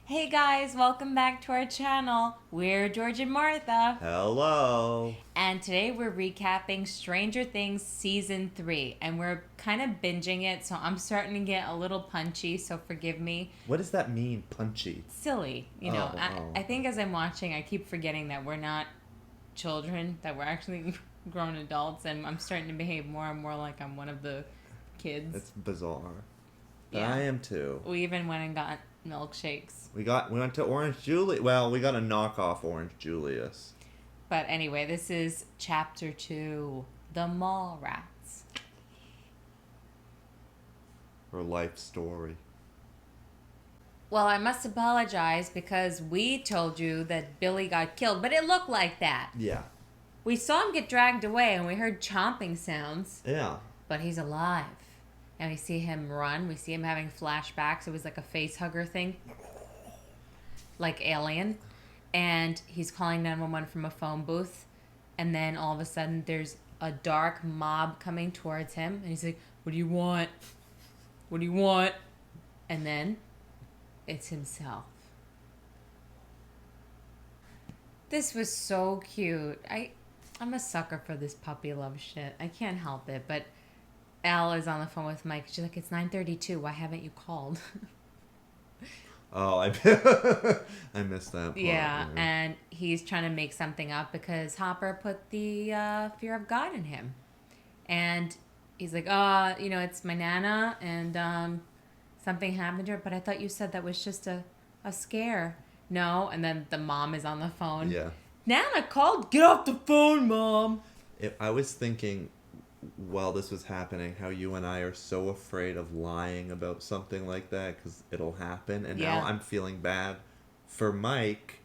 Hey guys, welcome back to our channel. We're George and Martha, Hello. and today we're recapping Stranger Things Season 3, and we're kind of binging it, so I'm starting to get a little punchy, so forgive me. What does that mean, punchy? Silly, Oh, I think as I'm watching, I keep forgetting that we're not children, that we're actually grown adults, and I'm starting to behave more and more like I'm one of the kids. it's bizarre. But Yeah. I am too. We even went and got milkshakes. We went to Orange Julius. Well, we got a knockoff Orange Julius. But anyway, this is chapter 2, The Mall Rats. Her life story. Well, I must apologize because we told you that Billy got killed, but it looked like that. Yeah. We saw him get dragged away and we heard chomping sounds, Yeah. but he's alive. And we see him run. We see him having flashbacks. It was like a face hugger thing, like Alien. And he's calling 911 from a phone booth. And then all of a sudden, there's a dark mob coming towards him. And he's like, "What do you want? What do you want?" And then it's himself. This was so cute. I'm a sucker for this puppy love shit. I can't help it. But Elle is on the phone with Mike. She's like, "It's 9:32. Why haven't you called?" Oh, I missed that part. Yeah, and he's trying to make something up because Hopper put the fear of God in him. And he's like, it's my Nana, and something happened to her, but I thought you said that was just a scare. No, and then the mom is on the phone. Yeah. Nana called, "Get off the phone, Mom." I was thinking while this was happening how you and I are so afraid of lying about something like that because it'll happen. And Yeah. now I'm feeling bad for Mike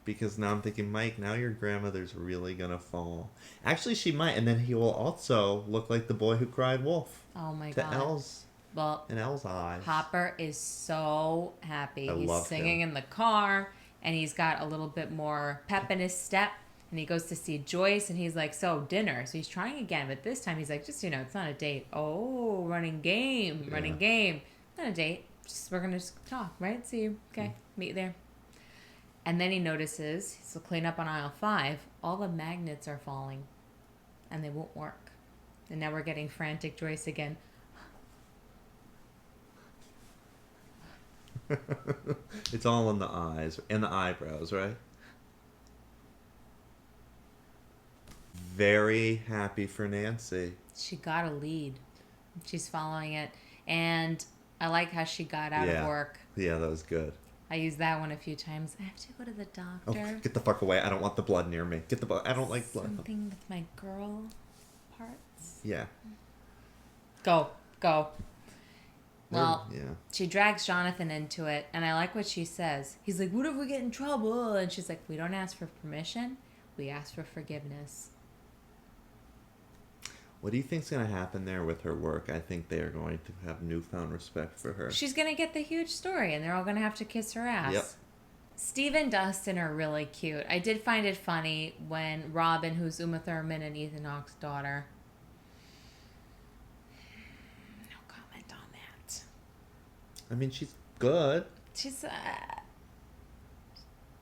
because now I'm thinking, Mike, now your grandmother's really gonna fall. Actually, she might, and then he will also look like the boy who cried wolf Oh my to God. Elle's Well, in Elle's eyes. Hopper is so happy. I He's love singing him. in the car, and he's got a little bit more pep in his step. And he goes to see Joyce, and he's like, "So, dinner." So he's trying again, but this time he's like, "Just, it's not a date." Oh, running game, running Yeah. game. Not a date. We're going to just talk, right? See you. Okay, meet you there. And then he notices, he'll clean up on aisle 5, all the magnets are falling, and they won't work. And now we're getting frantic Joyce again. It's all in the eyes and the eyebrows, right? Very happy for Nancy. She got a lead. She's following it. And I like how she got out of work. Yeah, that was good. I used that one a few times. I have to go to the Oh, doctor. get the fuck away. I don't want the blood near me. Get the blood. I don't like blood. Something with my girl parts. Yeah. Go. Well, Yeah. she drags Jonathan into it, and I like what she says. He's like, "What if we get in trouble?" And she's like, "We don't ask for permission. We ask for forgiveness." What do you think's going to happen there with her work? I think they are going to have newfound respect for her. She's going to get the huge story, and they're all going to have to kiss her ass. Yep. Steve and Dustin are really cute. I did find it funny when Robin, who's Uma Thurman and Ethan Hawke's daughter. No comment on that. I mean, she's good. She's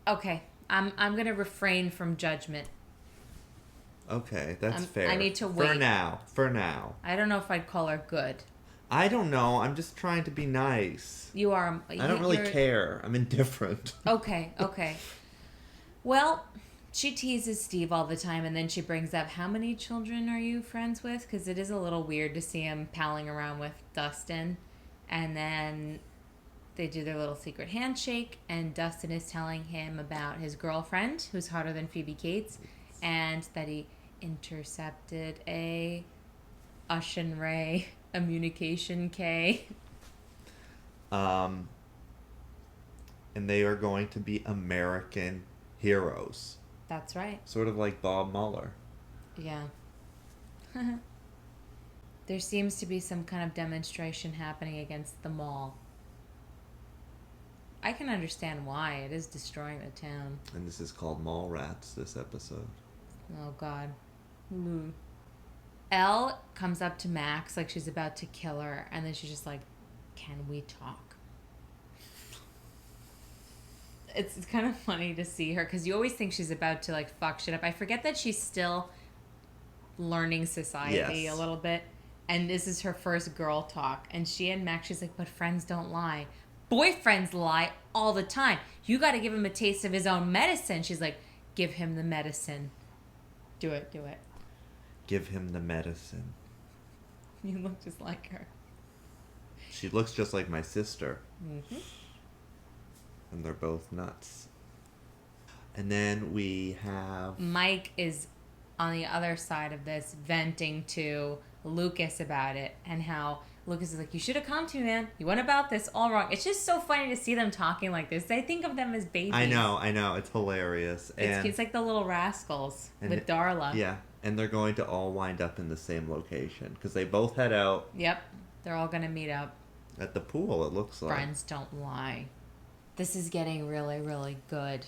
okay. I'm gonna refrain from judgment. Okay, that's fair. I need to For wait. For now. I don't know if I'd call her good. I don't know. I'm just trying to be nice. You are. I don't really care. I'm indifferent. Okay. Well, she teases Steve all the time, and then she brings up, "How many children are you friends with?" Because it is a little weird to see him palling around with Dustin. And then they do their little secret handshake, and Dustin is telling him about his girlfriend, who's hotter than Phoebe Cates, and that he intercepted a Ushin Ray communication K. And they are going to be American heroes. That's right. Sort of like Bob Mueller. Yeah. There seems to be some kind of demonstration happening against the mall. I can understand why. It is destroying the town. And this is called Mall Rats, this episode. Oh, God. Elle comes up to Max like she's about to kill her, and then she's just like, "Can we talk?" it's kind of funny to see her because you always think she's about to like fuck shit up. I forget that she's still learning society Yes. a little bit, and this is her first girl talk. And she and Max, she's like, "But friends don't lie. Boyfriends lie all the time. You got to give him a taste of his own medicine." She's like, "Give him the medicine. Do it, do it." Give him the medicine. You look just like her. She looks just like my sister. Mm-hmm. And they're both nuts. And then we have... Mike is on the other side of this venting to Lucas about it and how Lucas is like, "You should have come to me, man. You went about this all wrong." It's just so funny to see them talking like this. I think of them as babies. I know. It's hilarious. And It's like the little rascals and with Darla. Yeah, and they're going to all wind up in the same location because they both head out. Yep. They're all going to meet up. At the pool, it looks like. Friends don't lie. This is getting really, really good.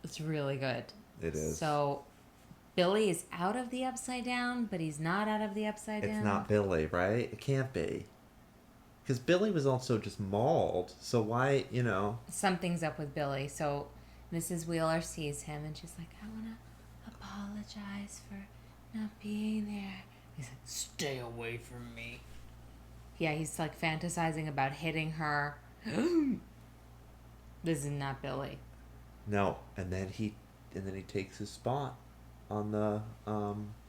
It's really good. It is. So, Billy is out of the Upside Down, but he's not out of the Upside Down. It's not Billy, right? It can't be. Because Billy was also just mauled, so why, Something's up with Billy. So, Mrs. Wheeler sees him, and she's like, "I want to apologize for not being there." He's like, "Stay away from me." Yeah, he's like fantasizing about hitting her. This is not Billy. No, and then he takes his spot on the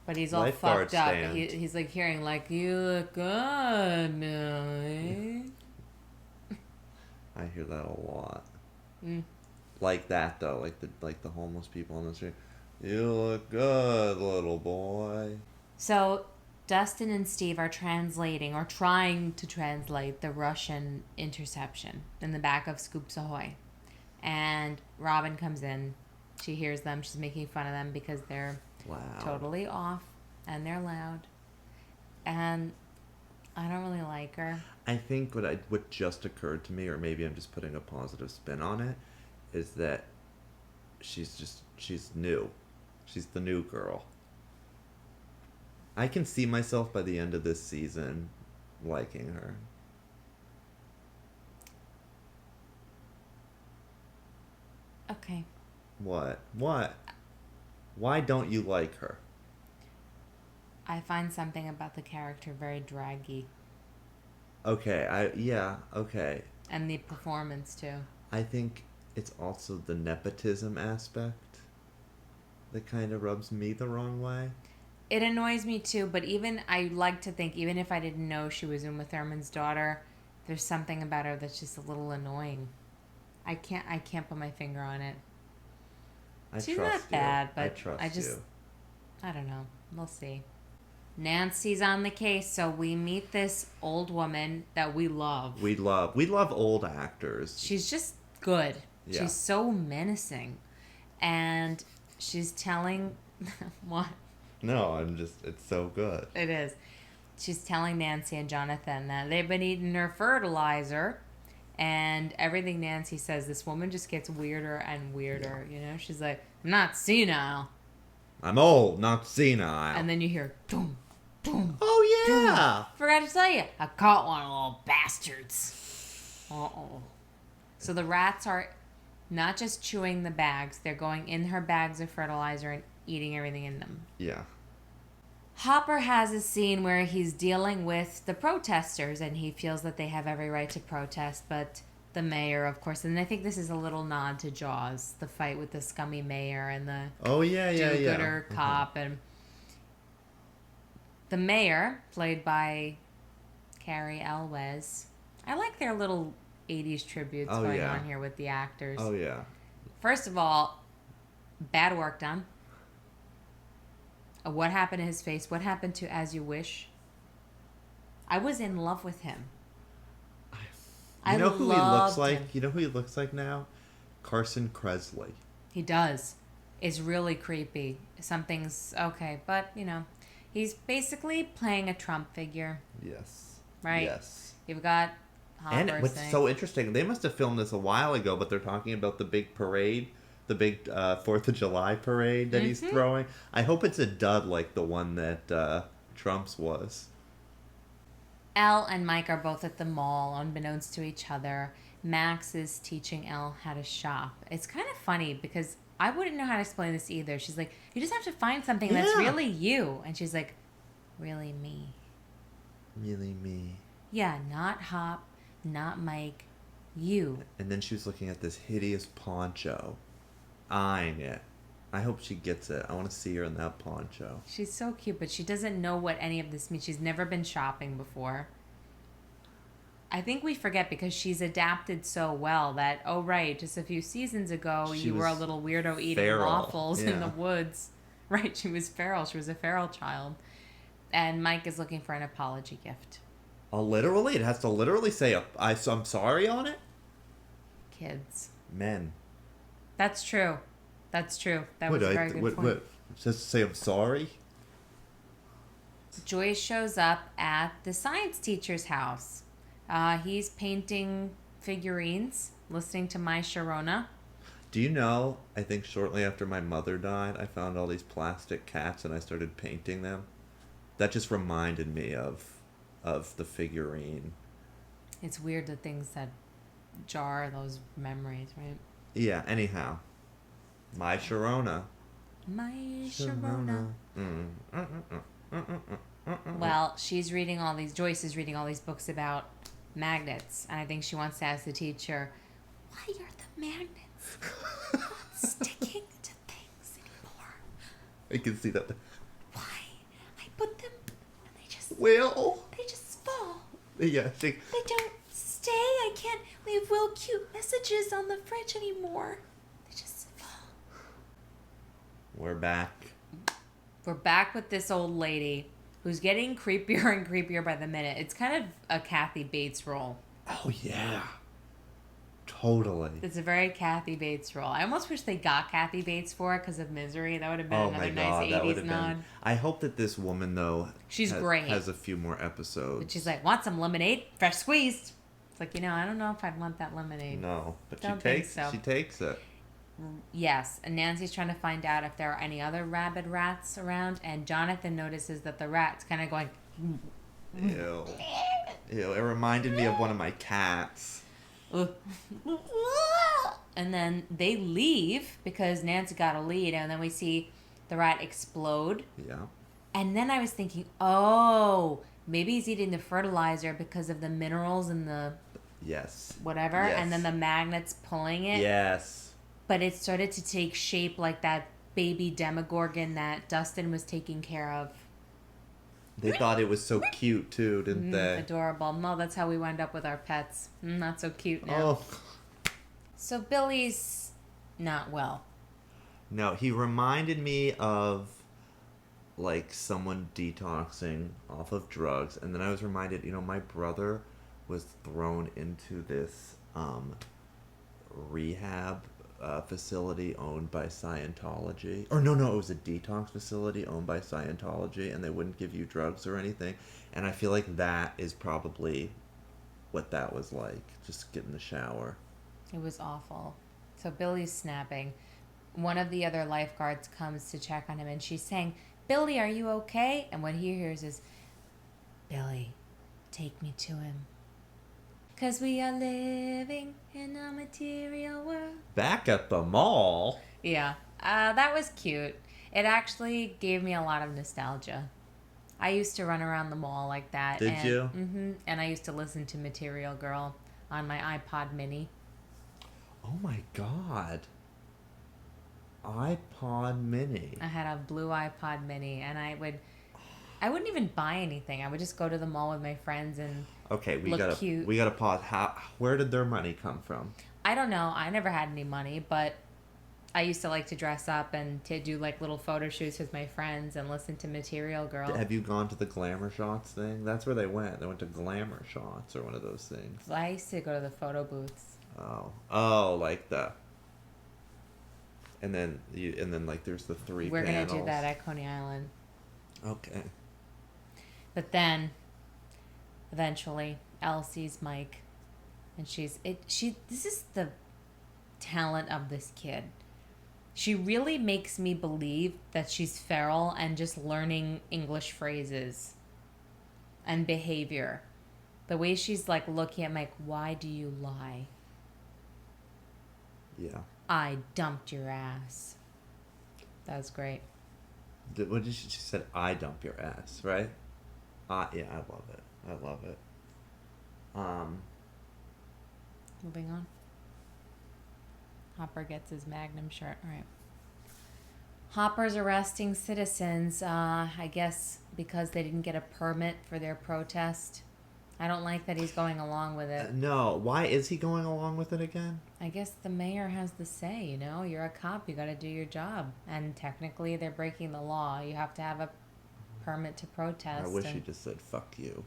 But he's all lifeguard fucked up. stand. He's like hearing like, "You look good, Billy." I hear that a lot. Mm. Like that though, like the homeless people on the street. "You look good, little boy." So Dustin and Steve are translating or trying to translate the Russian interception in the back of Scoops Ahoy. And Robin comes in. She hears them. She's making fun of them because they're Wow. totally off and they're loud. And I don't really like her. I think what just occurred to me, or maybe I'm just putting a positive spin on it, is that she's new. She's the new girl. I can see myself by the end of this season liking her. Okay. What? Why don't you like her? I find something about the character very draggy. Okay, okay. And the performance, too. I think it's also the nepotism aspect that kind of rubs me the wrong way. It annoys me, too, but I like to think, even if I didn't know she was Uma Thurman's daughter, there's something about her that's just a little annoying. I can't put my finger on it. She's not bad, but I don't know. We'll see. Nancy's on the case, so we meet this old woman that we love. We love old actors. She's just good. Yeah. She's so menacing. And she's telling... What? No, it's so good. It is. She's telling Nancy and Jonathan that they've been eating her fertilizer, and everything Nancy says, this woman just gets weirder and weirder. Yeah. She's like, "I'm not senile." I'm old, not senile. And then you hear, "Boom, boom." Oh yeah. Forgot to tell you, I caught one of the little bastards. Uh-oh. So the rats are not just chewing the bags, they're going in her bags of fertilizer and eating everything in them. Yeah. Hopper has a scene where he's dealing with the protesters and he feels that they have every right to protest, but the mayor, of course, and I think this is a little nod to Jaws, the fight with the scummy mayor and the do-gooder cop. And the mayor, played by Carrie Elwes, I like their little 80s tributes going on here with the actors. Oh yeah. First of all, bad work done. What happened to his face? What happened to As You Wish? I was in love with him. You know who he looks like? You know who he looks like now? Carson Kressley. He does. It's really creepy. Something's okay, but he's basically playing a Trump figure. Yes. Right? Yes. You've got Hopper And what's so interesting, they must have filmed this a while ago, but they're talking about the big parade, the big 4th of July parade that he's throwing. I hope it's a dud like the one that Trump's was. Elle and Mike are both at the mall, unbeknownst to each other, Max is teaching Elle how to shop. It's kind of funny because I wouldn't know how to explain this either. She's like, you just have to find something that's Yeah. really you. And she's like, really me. Really me. Yeah, not Hop, not Mike, you. And then she was looking at this hideous poncho, eyeing it. I hope she gets it. I want to see her in that poncho. She's so cute, but she doesn't know what any of this means. She's never been shopping before. I think we forget because she's adapted so well that, oh, right, just a few seasons ago, She you were a was little weirdo eating feral. waffles in Yeah. the woods. Right, she was feral. She was a feral child. And Mike is looking for an apology gift. Literally? It has to literally say, I'm sorry on it? Kids. Men. That's true. That's true. That was a very good point. What? Just say I'm sorry? Joyce shows up at the science teacher's house. He's painting figurines, listening to My Sharona. Do you know, I think shortly after my mother died, I found all these plastic cats and I started painting them. That just reminded me of the figurine. It's weird the things that jar those memories, right? Yeah, anyhow. My Sharona. My Sharona. Mm. Well, Joyce is reading all these books about magnets, and I think she wants to ask the teacher, why are the magnets not sticking to things anymore? I can see that. Why? I put them and they just fall. Yeah, They don't stay. I can't leave Will cute messages on the fridge anymore. They just fall. We're back. We're back with this old lady who's getting creepier and creepier by the minute. It's kind of a Kathy Bates role. Oh, yeah. Totally. It's a very Kathy Bates role. I almost wish they got Kathy Bates for it because of Misery. That would have been Oh another my god, nice that would 80s have nod. been. I hope that this woman though, She's great. has a few more episodes. But she's like, want some lemonade? Fresh squeezed. It's like, I don't know if I'd want that lemonade. No, but Don't she think takes so. she takes it. Yes, and Nancy's trying to find out if there are any other rabid rats around, and Jonathan notices that the rat's kind of going... Ew. Ew, it reminded me of one of my cats. And then they leave because Nancy got a lead, and then we see the rat explode. Yeah. And then I was thinking, oh, maybe he's eating the fertilizer because of the minerals and the Yes. whatever, Yes. and then the magnets pulling it. Yes. But it started to take shape like that baby Demogorgon that Dustin was taking care of. They thought it was so cute too, didn't they? Adorable. No, that's how we wind up with our pets. Not so cute now. Oh. So Billy's not well. No, he reminded me of like someone detoxing off of drugs, and then I was reminded, my brother was thrown into this rehab facility owned by Scientology. Or no, it was a detox facility owned by Scientology, and they wouldn't give you drugs or anything. And I feel like that is probably what that was like. Just get in the shower. It was awful. So Billy's snapping. One of the other lifeguards comes to check on him, and she's saying, Billy, are you okay? And what he hears is, Billy, take me to him. 'Cause we are living in a material world. Back at the mall? Yeah, that was cute. It actually gave me a lot of nostalgia. I used to run around the mall like that. Did you? Mm-hmm. And I used to listen to Material Girl on my iPod Mini. Oh my god. iPod Mini. I had a blue iPod Mini, and I wouldn't even buy anything. I would just go to the mall with my friends and Okay, we look cute. gotta pause. Where did their money come from? I don't know. I never had any money, but I used to like to dress up and to do like little photo shoots with my friends and listen to Material Girl. Have you gone to the Glamour Shots thing? That's where they went. They went to Glamour Shots or one of those things. I used to go to the photo booths. Oh, like the. And then like there's the three. We're panels. gonna do that at Coney Island. Okay. But then, eventually, Elle sees Mike, and this is the talent of this kid. She really makes me believe that she's feral and just learning English phrases and behavior. The way she's like looking at Mike, why do you lie? Yeah. I dumped your ass. That was great. What did she said? I dump your ass, right? Yeah, I love it. I love it. Moving on. Hopper gets his Magnum shirt. All right. Hopper's arresting citizens, I guess because they didn't get a permit for their protest. I don't like that he's going along with it. No, why is he going along with it again? I guess the mayor has the say, you know? You're a cop, you gotta do your job. And technically, they're breaking the law. You have to have a permit to protest. I wish he just said, fuck you.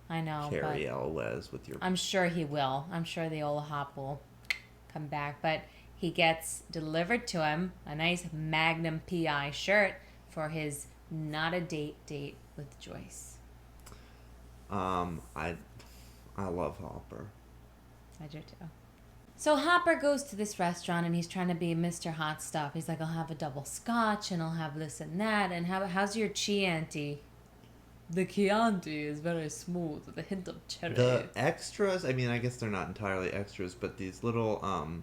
I know, Carrie but Elwes with your... I'm sure he will. I'm sure the old Hop will come back. But he gets delivered to him a nice Magnum PI shirt for his not a date with Joyce. I love Hopper. I do too. So Hopper goes to this restaurant and he's trying to be Mr. Hot Stuff. He's like, I'll have a double scotch and I'll have this and that. And how's your Chianti? The Chianti is very smooth with a hint of cherry. The extras, I mean, I guess they're not entirely extras, but these little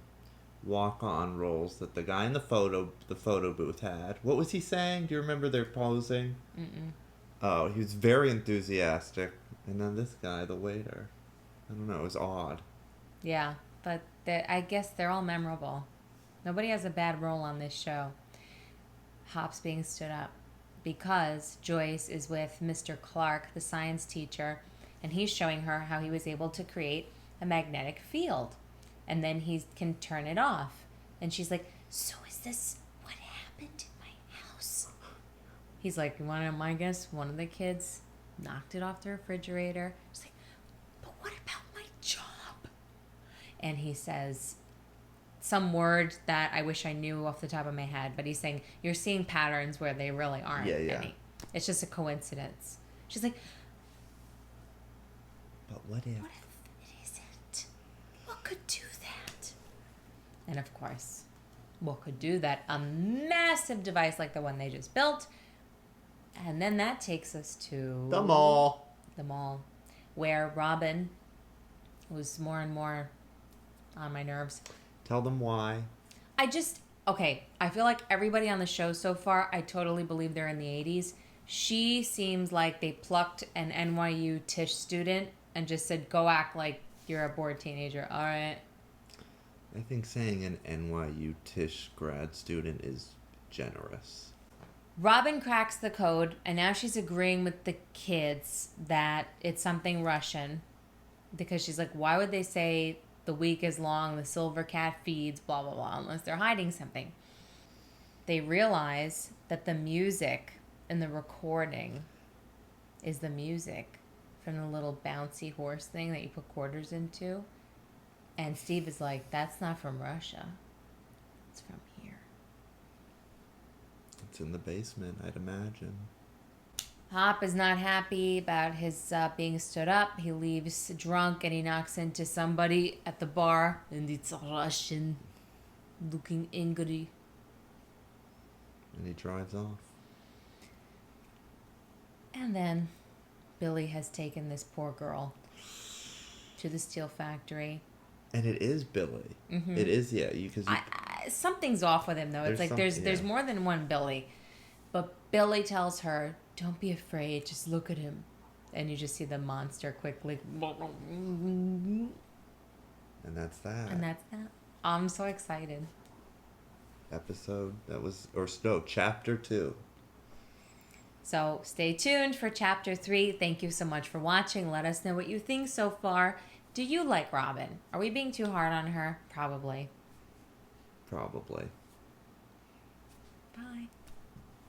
walk-on rolls that the guy in the photo booth had. What was he saying? Do you remember their posing? Mm-mm. Oh, he was very enthusiastic. And then this guy, the waiter, I don't know, it was odd. Yeah, but I guess they're all memorable. Nobody has a bad role on this show. Hop's being stood up because Joyce is with Mr. Clark, the science teacher, and he's showing her how he was able to create a magnetic field. And then he can turn it off. And she's like, so is this what happened in my house? He's like, you want to know my guess? One of the kids knocked it off the refrigerator. She's like, but what about my job? And he says some word that I wish I knew off the top of my head, but he's saying, you're seeing patterns where they really aren't any. It's just a coincidence. She's like, but what if it isn't? What could do that? And of course, what could do that? A massive device like the one they just built. And then that takes us to the mall. The mall, where Robin was more and more on my nerves. Tell them why. I feel like everybody on the show so far, I totally believe they're in the 80s. She seems like they plucked an NYU Tisch student and just said, go act like you're a bored teenager. All right. I think saying an NYU Tisch grad student is generous. Robin cracks the code, and now she's agreeing with the kids that it's something Russian. Because she's like, why would they say the week is long, the silver cat feeds, blah, blah, blah, unless they're hiding something. They realize that the music in the recording is the music from the little bouncy horse thing that you put quarters into. And Steve is like, that's not from Russia. It's from here. It's in the basement, I'd imagine. Hop is not happy about his being stood up. He leaves drunk and he knocks into somebody at the bar. And it's Russian, looking angry. And he drives off. And then Billy has taken this poor girl to the steel factory. And it is Billy. Mm-hmm. It is, yeah. Something's off with him, though. It's like there's more than one Billy. But Billy tells her, don't be afraid, just look at him. And you just see the monster quickly. And that's that. I'm so excited. Chapter 2. So stay tuned for Chapter 3. Thank you so much for watching. Let us know what you think so far. Do you like Robin? Are we being too hard on her? Probably. Probably. Bye.